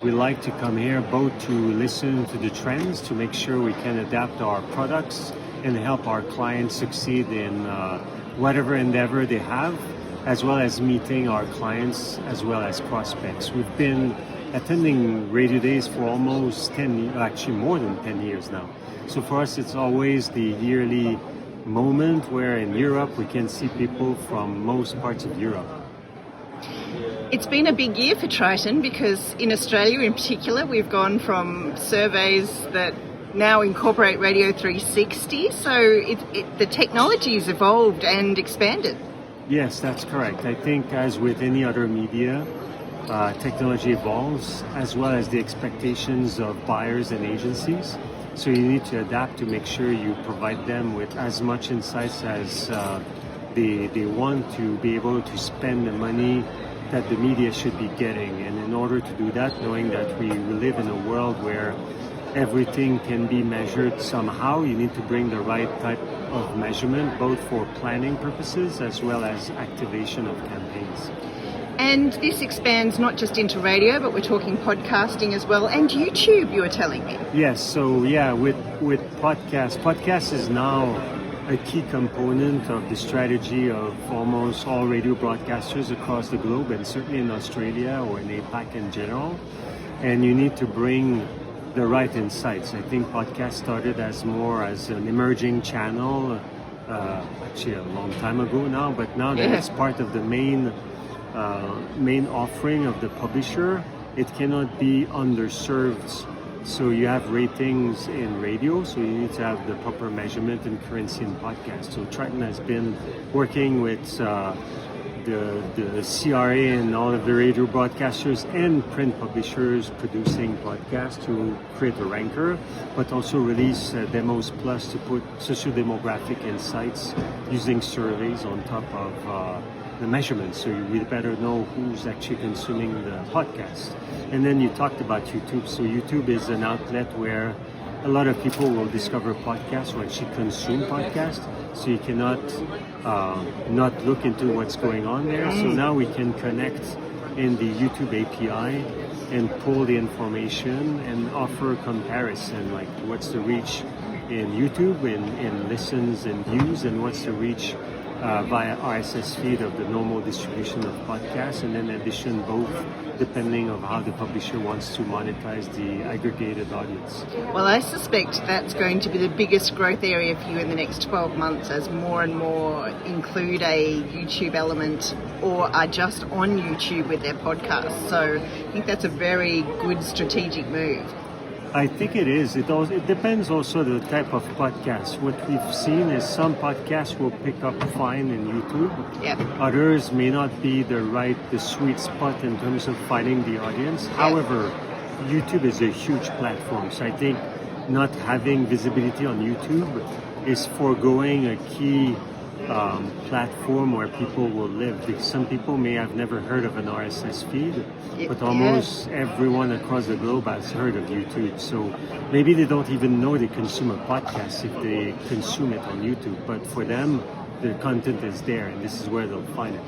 We like to come here both to listen to the trends, to make sure we can adapt our products and help our clients succeed in whatever endeavor they have, as well as meeting our clients as well as prospects. We've been attending Radio Days for almost 10, actually more than 10 years now. So for us, it's always the yearly moment where in Europe we can see people from most parts of Europe. It's been a big year for Triton because in Australia in particular, we've gone from surveys that now incorporate Radio 360, so the technology has evolved and expanded. Yes, that's correct. I think as with any other media, technology evolves as well as the expectations of buyers and agencies. So you need to adapt to make sure you provide them with as much insights as they want to be able to spend the money that the media should be getting. And in order to do that, knowing that we live in a world where everything can be measured somehow, you need to bring the right type of measurement, both for planning purposes as well as activation of campaigns. And this expands not just into radio, but we're talking podcasting as well, and YouTube, you were telling me. Yes, so yeah, with podcast is now a key component of the strategy of almost all radio broadcasters across the globe, and certainly in Australia or in APAC in general. And you need to bring the right insights. I think podcast started as an emerging channel, actually a long time ago now, but now that it's part of the main offering of the publisher, it cannot be underserved. So you have ratings in radio, so you need to have the proper measurement and currency in podcast. So Triton has been working with the CRA and all of the radio broadcasters and print publishers producing podcasts to create a ranker, but also release Demos Plus to put socio-demographic insights using surveys on top of the measurements, so we better know who's actually consuming the podcast. And then you talked about YouTube. So YouTube is an outlet where a lot of people will discover podcasts or actually consume podcasts. So you cannot not look into what's going on there. So now we can connect in the YouTube API and pull the information and offer comparison, like what's the reach in YouTube in listens and views, and what's the reach via RSS feed of the normal distribution of podcasts, and then addition both depending on how the publisher wants to monetize the aggregated audience. Well, I suspect that's going to be the biggest growth area for you in the next 12 months as more and more include a YouTube element or are just on YouTube with their podcasts. So I think that's a very good strategic move. I think it is. It depends also the type of podcast. What we've seen is some podcasts will pick up fine in YouTube. Yep. Others may not be the sweet spot in terms of finding the audience. Yep. However, YouTube is a huge platform. So I think not having visibility on YouTube is foregoing a key platform where people will live. Because some people may have never heard of an RSS feed, but almost everyone across the globe has heard of YouTube. So maybe they don't even know they consume a podcast if they consume it on YouTube. But for them, the content is there, and this is where they'll find it.